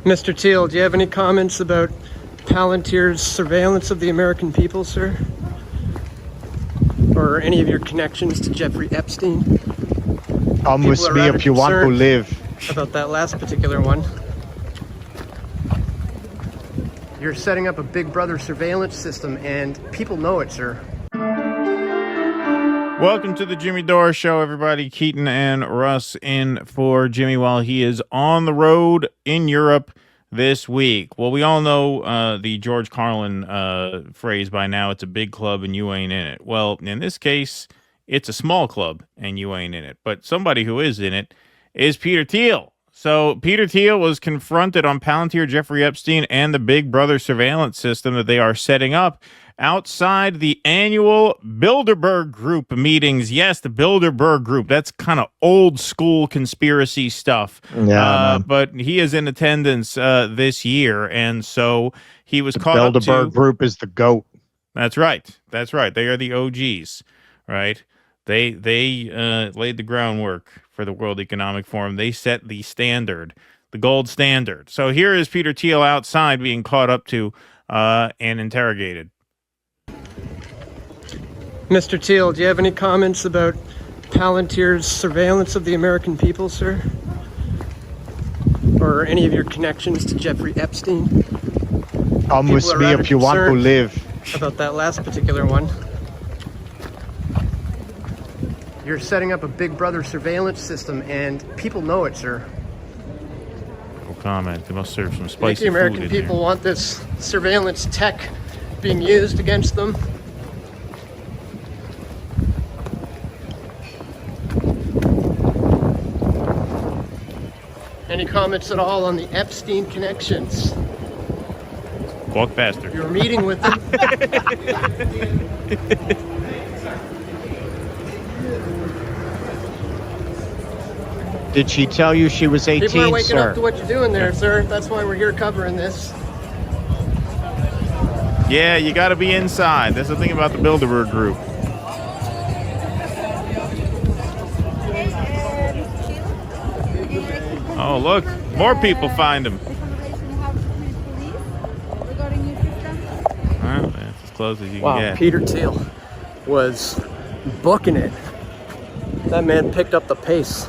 Mr. Thiel, do you have any comments about Palantir's surveillance of the American people, sir? Or any of your connections to Jeffrey Epstein? Come with me if you want to live. About that last particular one. You're setting up a Big Brother surveillance system, and people know it, sir. Welcome to the Jimmy Dore Show, everybody. Keaton and Russ in for Jimmy while he is on the road in Europe this week. Well, we all know the George Carlin phrase by now. It's a big club and you ain't in it. Well, in this case, it's a small club and you ain't in it. But somebody who is in it is Peter Thiel. So Peter Thiel was confronted on Palantir, Jeffrey Epstein, and the Big Brother surveillance system that they are setting up outside the annual Bilderberg Group meetings. Yes, the Bilderberg Group. That's kind of old school conspiracy stuff. Yeah, but he is in attendance this year, and so he was caught up to... Bilderberg Group is the GOAT. That's right. That's right. They are the OGs, right? They laid the groundwork for the World Economic Forum. They set the standard, the gold standard. So here is Peter Thiel outside being caught up to and interrogated. Mr. Thiel, do you have any comments about Palantir's surveillance of the American people, sir? Or any of your connections to Jeffrey Epstein? Come with me if you want to live. About that last particular one. You're setting up a Big Brother surveillance system, and people know it, sir. No comment. They must serve some spicy the American food in people there. want this surveillance tech being used against them. Any comments at all on the Epstein connections? Walk faster. You were meeting with them. Did she tell you she was 18, People are waking sir? up to what you're doing there, sir. That's why we're here covering this. Yeah, you got to be inside. That's the thing about the Bilderberg Group. Oh, look. More people find him. Well, that's as close as you can get. Peter Thiel was booking it. That man picked up the pace.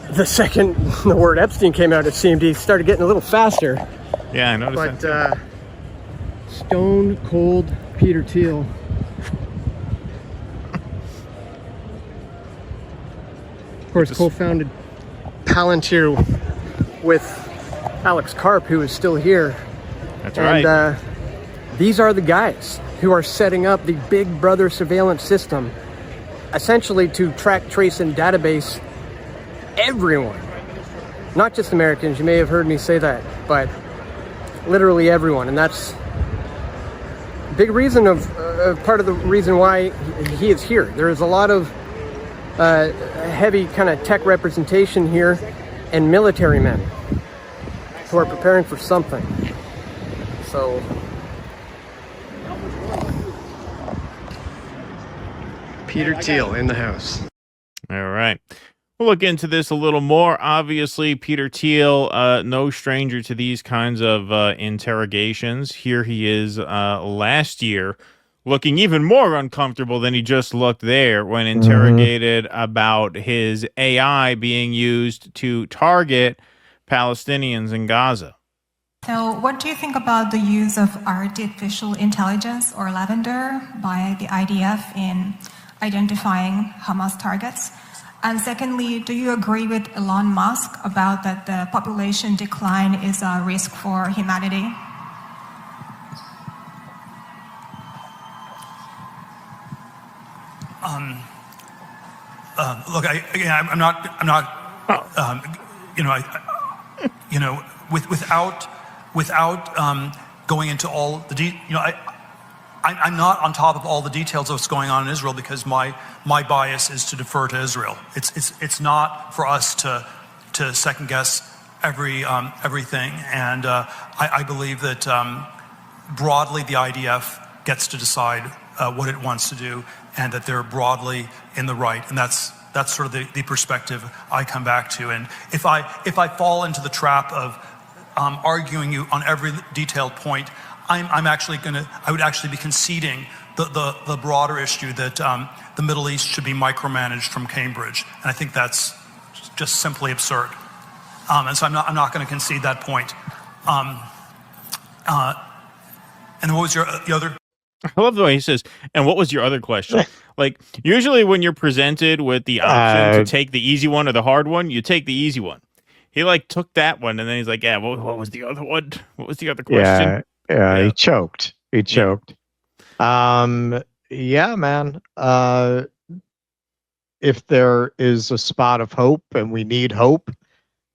The second the word Epstein came out, it seemed he started getting a little faster. Yeah, I noticed that. Stone cold Peter Thiel. Of course, co-founded Palantir with Alex Karp, who is still here. That's right. And these are the guys who are setting up the Big Brother surveillance system, essentially to track, trace, and database everyone. Not just Americans, you may have heard me say that, but literally everyone. And that's a big reason of part of the reason why he is here. There is a lot of heavy kind of tech representation here and military men who are preparing for something. So Peter Thiel in the house. All right. We'll look into this a little more. Obviously, Peter Thiel, no stranger to these kinds of interrogations. Here he is last year looking even more uncomfortable than he just looked there when interrogated about his AI being used to target Palestinians in Gaza. So what do you think about the use of artificial intelligence or lavender by the IDF in identifying Hamas targets? And secondly, do you agree with Elon Musk about that the population decline is a risk for humanity? Look, I'm not, without going into all the I'm not on top of all the details of what's going on in Israel because my bias is to defer to Israel. It's not for us to second guess everything, and I believe that broadly the IDF gets to decide what it wants to do, and that they're broadly in the right, and that's sort of the perspective I come back to. And if I fall into the trap of arguing you on every detailed point. I would actually be conceding the broader issue that the Middle East should be micromanaged from Cambridge, and I think that's just simply absurd. And so I'm not going to concede that point. And what was the other? I love the way he says, and what was your other question? Like, usually when you're presented with the option to take the easy one or the hard one, you take the easy one. He took that one, and then he's like, yeah, what was the other one? What was the other question? Yeah. He choked. Yeah, man. If there is a spot of hope, and we need hope,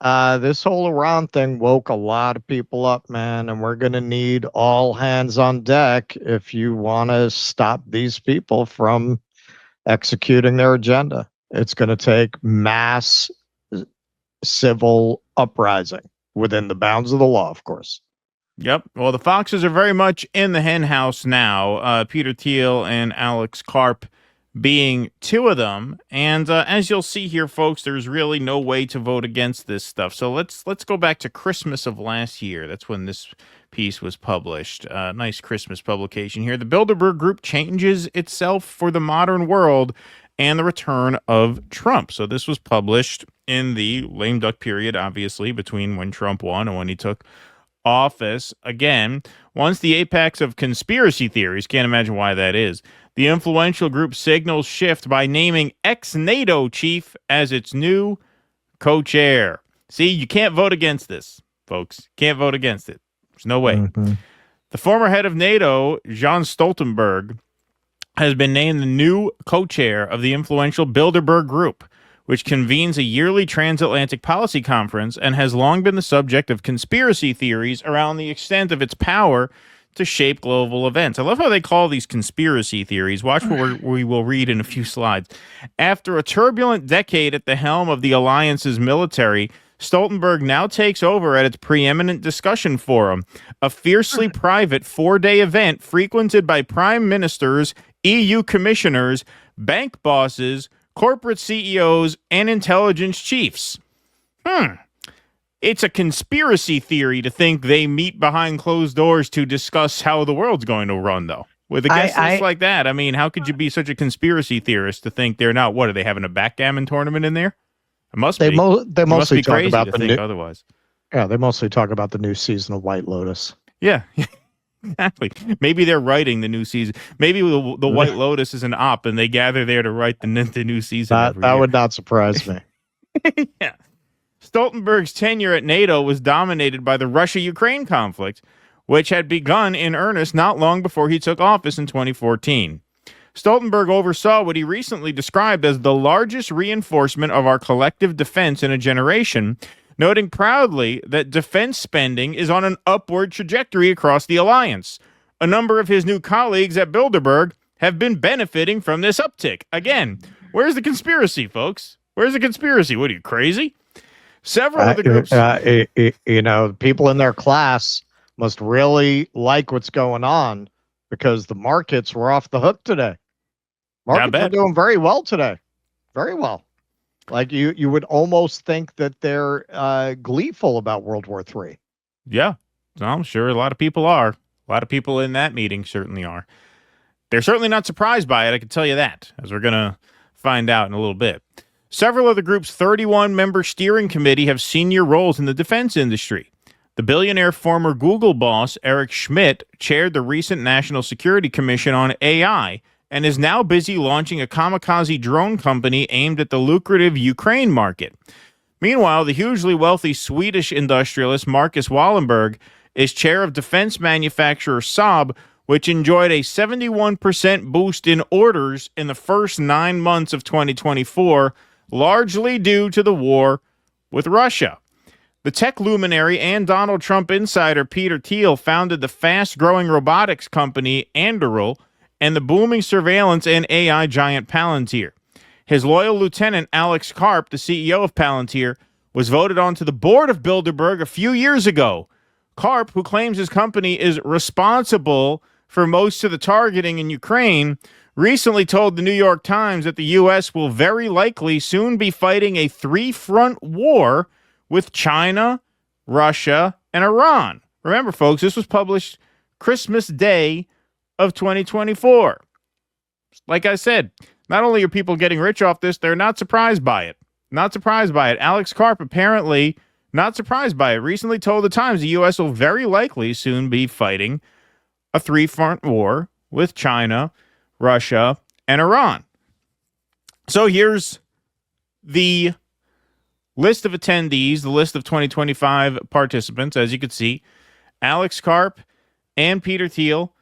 this whole Iran thing woke a lot of people up, man, and we're going to need all hands on deck if you want to stop these people from executing their agenda. It's going to take mass civil uprising within the bounds of the law, of course. Yep. Well, the foxes are very much in the hen house now. Peter Thiel and Alex Karp being two of them. And as you'll see here, folks, there's really no way to vote against this stuff. So let's go back to Christmas of last year. That's when this piece was published. Nice Christmas publication here. The Bilderberg Group changes itself for the modern world and the return of Trump. So this was published in the lame duck period, obviously, between when Trump won and when he took office. Again, once the apex of conspiracy theories, can't imagine why that is, the influential group signals shift by naming ex-NATO chief as its new co-chair. See, you can't vote against this, folks. Can't vote against it. There's no way. Mm-hmm. The former head of NATO, Jens Stoltenberg, has been named the new co-chair of the influential Bilderberg Group, which convenes a yearly transatlantic policy conference and has long been the subject of conspiracy theories around the extent of its power to shape global events. I love how they call these conspiracy theories. Watch what we will read in a few slides. After a turbulent decade at the helm of the alliance's military, Stoltenberg now takes over at its preeminent discussion forum, a fiercely private 4-day event frequented by prime ministers, EU commissioners, bank bosses, corporate CEOs, and intelligence chiefs. It's a conspiracy theory to think they meet behind closed doors to discuss how the world's going to run, though. With a guest list like that, I mean, how could you be such a conspiracy theorist to think they're not? What, are they having a backgammon tournament in there? It must be. They mostly talk about the new, otherwise. Yeah, they mostly talk about the new season of White Lotus. Yeah, exactly. Maybe they're writing the new season. Maybe the White Lotus is an op, and they gather there to write the new season. That would not surprise me. Yeah. Stoltenberg's tenure at NATO was dominated by the Russia-Ukraine conflict, which had begun in earnest not long before he took office in 2014. Stoltenberg oversaw what he recently described as the largest reinforcement of our collective defense in a generation, noting proudly that defense spending is on an upward trajectory across the alliance. A number of his new colleagues at Bilderberg have been benefiting from this uptick. Again, where's the conspiracy, folks? Where's the conspiracy? What are you, crazy? Several of the groups... people in their class must really like what's going on because the markets were off the hook today. Markets are doing very well today. Very well. Like you would almost think that they're gleeful about World War III. Yeah, I'm sure a lot of people are. A lot of people in that meeting certainly are. They're certainly not surprised by it, I can tell you that, as we're going to find out in a little bit. Several of the group's 31-member steering committee have senior roles in the defense industry. The billionaire former Google boss, Eric Schmidt, chaired the recent National Security Commission on AI and is now busy launching a kamikaze drone company aimed at the lucrative Ukraine market. Meanwhile, the hugely wealthy Swedish industrialist Marcus Wallenberg is chair of defense manufacturer Saab, which enjoyed a 71% boost in orders in the first 9 months of 2024, largely due to the war with Russia. The tech luminary and Donald Trump insider Peter Thiel founded the fast-growing robotics company Anduril and the booming surveillance and AI giant Palantir. His loyal lieutenant, Alex Karp, the CEO of Palantir, was voted onto the board of Bilderberg a few years ago. Karp, who claims his company is responsible for most of the targeting in Ukraine, recently told the New York Times that the U.S. will very likely soon be fighting a three-front war with China, Russia, and Iran. Remember, folks, this was published Christmas Day of 2024. Like I said, not only are people getting rich off this, they're not surprised by it. Not surprised by it. Alex Karp apparently not surprised by it. Recently told the Times the U.S. will very likely soon be fighting a three-front war with China, Russia, and Iran. So here's the list of attendees, the list of 2025 participants. As you can see, Alex Karp and Peter Thiel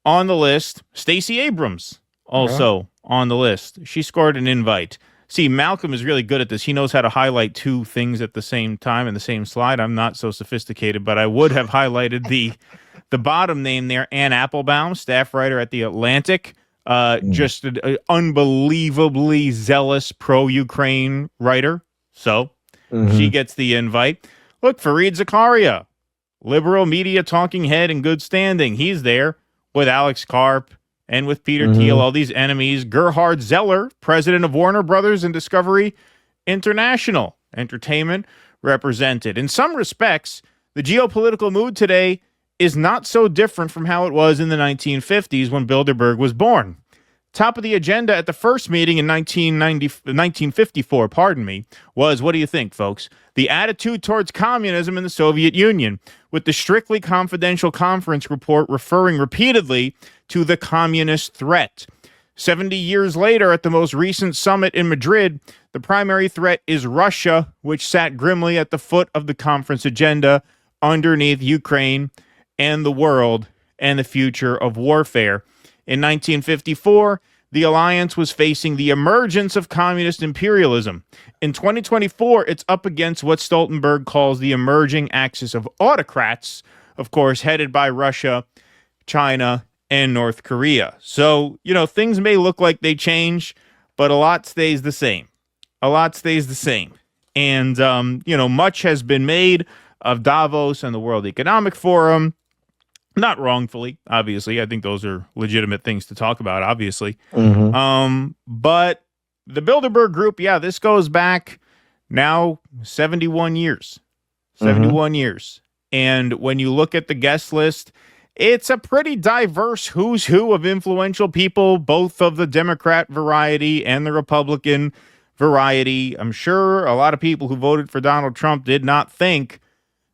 on the list. Stacey Abrams also on the list. She scored an invite. See, Malcolm is really good at this. He knows how to highlight two things at the same time in the same slide. I'm not so sophisticated, but I would have highlighted the bottom name there, Ann Applebaum, staff writer at The Atlantic. Just an unbelievably zealous pro-Ukraine writer. So she gets the invite. Look, Fareed Zakaria, liberal media talking head in good standing. He's there with Alex Karp and with Peter Thiel, all these enemies. Gerhard Zeller, president of Warner Brothers and Discovery International Entertainment, represented. In some respects, the geopolitical mood today is not so different from how it was in the 1950s when Bilderberg was born. Top of the agenda at the first meeting in 1954, was, what do you think, folks? The attitude towards communism in the Soviet Union, with the strictly confidential conference report referring repeatedly to the communist threat. 70 years later, at the most recent summit in Madrid, the primary threat is Russia, which sat grimly at the foot of the conference agenda underneath Ukraine and the world and the future of warfare. In 1954, the alliance was facing the emergence of communist imperialism. In 2024, it's up against what Stoltenberg calls the emerging axis of autocrats, of course, headed by Russia, China, and North Korea. So, things may look like they change, but a lot stays the same. A lot stays the same. And, much has been made of Davos and the World Economic Forum. Not wrongfully, obviously. I think those are legitimate things to talk about, obviously. But the Bilderberg Group, this goes back now 71 years. 71 years. And when you look at the guest list, it's a pretty diverse who's who of influential people, both of the Democrat variety and the Republican variety. I'm sure a lot of people who voted for Donald Trump did not think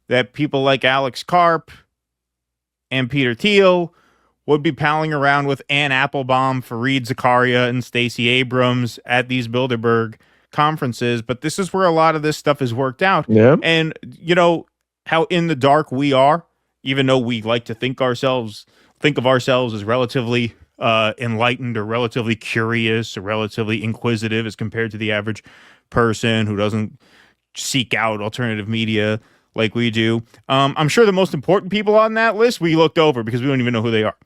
that people like Alex Karp and Peter Thiel would be palling around with Ann Applebaum, Fareed Zakaria, and Stacey Abrams at these Bilderberg conferences. But this is where a lot of this stuff is worked out. Yep. And how in the dark we are, even though we like to think of ourselves as relatively enlightened or relatively curious or relatively inquisitive as compared to the average person who doesn't seek out alternative media like we do. I'm sure the most important people on that list we looked over because we don't even know who they are.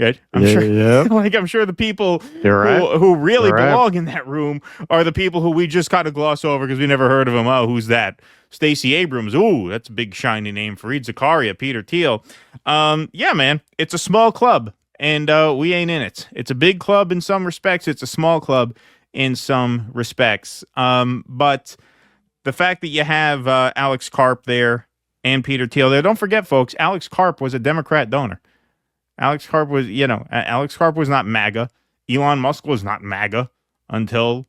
Right? I'm sure the people who really belong in that room are the people who we just kind of gloss over because we never heard of them. Oh, who's that? Stacey Abrams. Ooh, that's a big shiny name. Fareed Zakaria, Peter Thiel. Yeah, man, it's a small club, and we ain't in it. It's a big club in some respects. It's a small club in some respects. But the fact that you have Alex Karp there and Peter Thiel there, don't forget, folks, Alex Karp was a Democrat donor. Alex Karp was not MAGA. Elon Musk was not MAGA until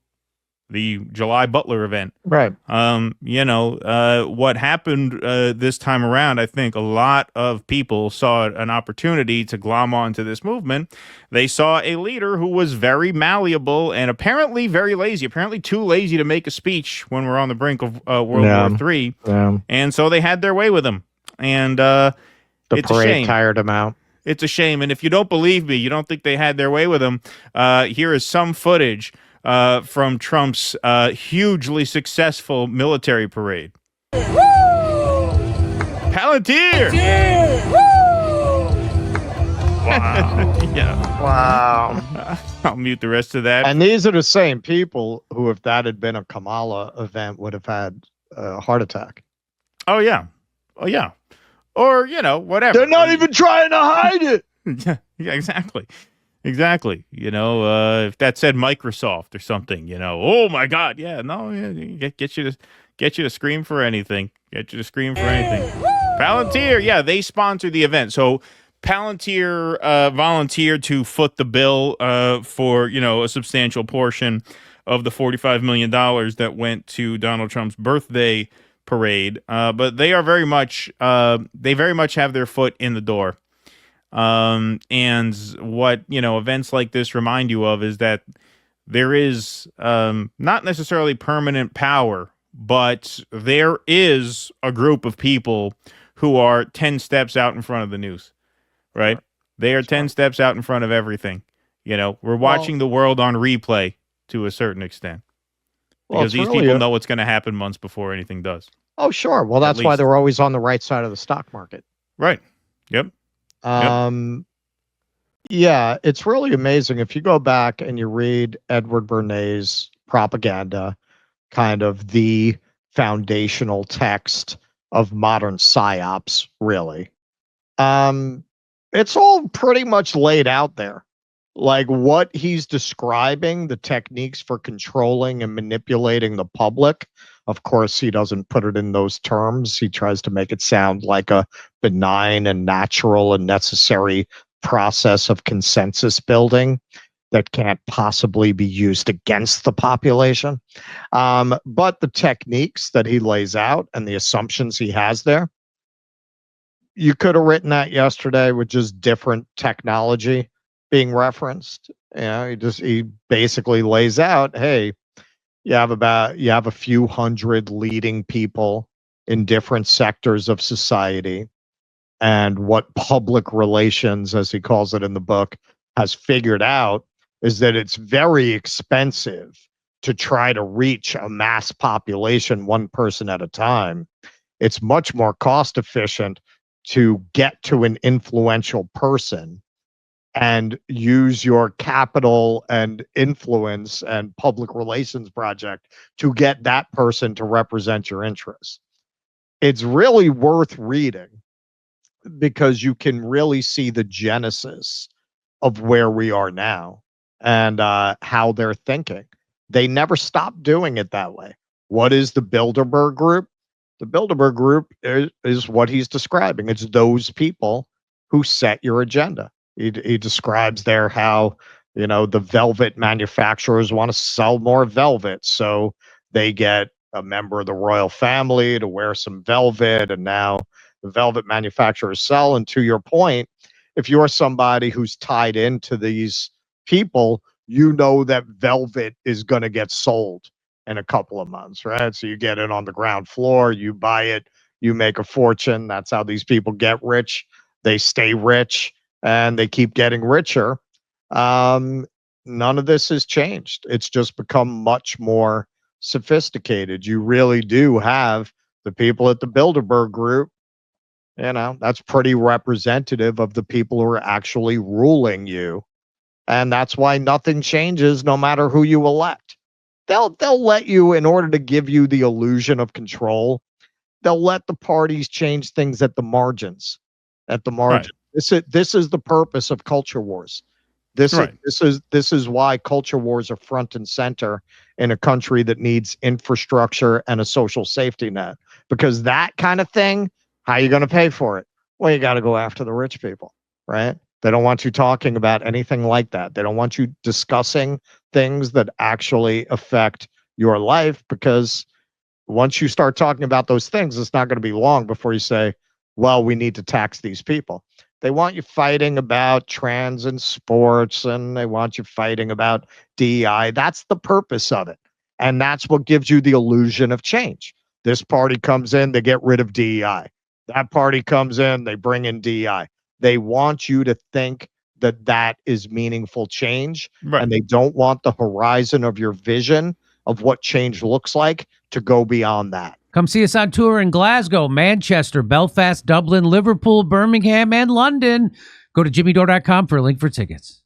the July Butler event. Right. What happened this time around, I think a lot of people saw an opportunity to glom onto this movement. They saw a leader who was very malleable and apparently very lazy, apparently too lazy to make a speech when we're on the brink of World War III. Yeah. And so they had their way with him. And the it's a shame. Parade tired him out. It's a shame. And if you don't believe me, you don't think they had their way with him, here is some footage from Trump's hugely successful military parade. Woo! Palantir! Woo! Wow. Yeah. Wow. I'll mute the rest of that. And these are the same people who, if that had been a Kamala event, would have had a heart attack. Oh, yeah. Oh, yeah. Or, whatever. They're not even trying to hide it. Yeah, exactly. Exactly. If that said Microsoft or something, oh my God. Yeah, no, get you to scream for anything. Get you to scream for anything. Palantir, yeah, they sponsored the event. So Palantir volunteered to foot the bill for, a substantial portion of the $45 million that went to Donald Trump's birthday parade. But they are very much have their foot in the door. And what, events like this remind you of is that there is not necessarily permanent power, but there is a group of people who are 10 steps out in front of the news, right? Sure. They are 10 steps out in front of everything. We're watching the world on replay to a certain extent because these people know what's going to happen months before anything does. Oh, sure. Well, that's why they're always on the right side of the stock market. Right. Yep. Yeah, it's really amazing. If you go back and you read Edward Bernays' propaganda, kind of the foundational text of modern psyops, really. It's all pretty much laid out there. Like what he's describing, the techniques for controlling and manipulating the public. Of course, he doesn't put it in those terms. He tries to make it sound like a benign and natural and necessary process of consensus building that can't possibly be used against the population. But the techniques that he lays out and the assumptions he has there, you could have written that yesterday with just different technology being referenced. He basically lays out, hey, you have a few hundred leading people in different sectors of society, and what public relations, as he calls it in the book, has figured out is that it's very expensive to try to reach a mass population, one person at a time. It's much more cost efficient to get to an influential person and use your capital and influence and public relations project to get that person to represent your interests. It's really worth reading because you can really see the genesis of where we are now and how they're thinking. They never stopped doing it that way. What is the Bilderberg Group? The Bilderberg Group is what he's describing. It's those people who set your agenda. He describes there how, the velvet manufacturers want to sell more velvet. So they get a member of the royal family to wear some velvet, and now the velvet manufacturers sell. And to your point, if you're somebody who's tied into these people, that velvet is going to get sold in a couple of months, right? So you get it on the ground floor, you buy it, you make a fortune. That's how these people get rich. They stay rich and they keep getting richer. None of this has changed. It's just become much more sophisticated. You really do have the people at the Bilderberg Group. That's pretty representative of the people who are actually ruling you. And that's why nothing changes no matter who you elect. They'll let you, in order to give you the illusion of control, they'll let the parties change things at the margins. Right. This is the purpose of culture wars. This is why culture wars are front and center in a country that needs infrastructure and a social safety net. Because that kind of thing, how are you going to pay for it? Well, you got to go after the rich people, right? They don't want you talking about anything like that. They don't want you discussing things that actually affect your life, because once you start talking about those things, it's not going to be long before you say, well, we need to tax these people. They want you fighting about trans and sports, and they want you fighting about DEI. That's the purpose of it. And that's what gives you the illusion of change. This party comes in, they get rid of DEI. That party comes in, they bring in DEI. They want you to think that is meaningful change, right? And they don't want the horizon of your vision of what change looks like to go beyond that. Come see us on tour in Glasgow, Manchester, Belfast, Dublin, Liverpool, Birmingham, and London. Go to jimmydore.com for a link for tickets.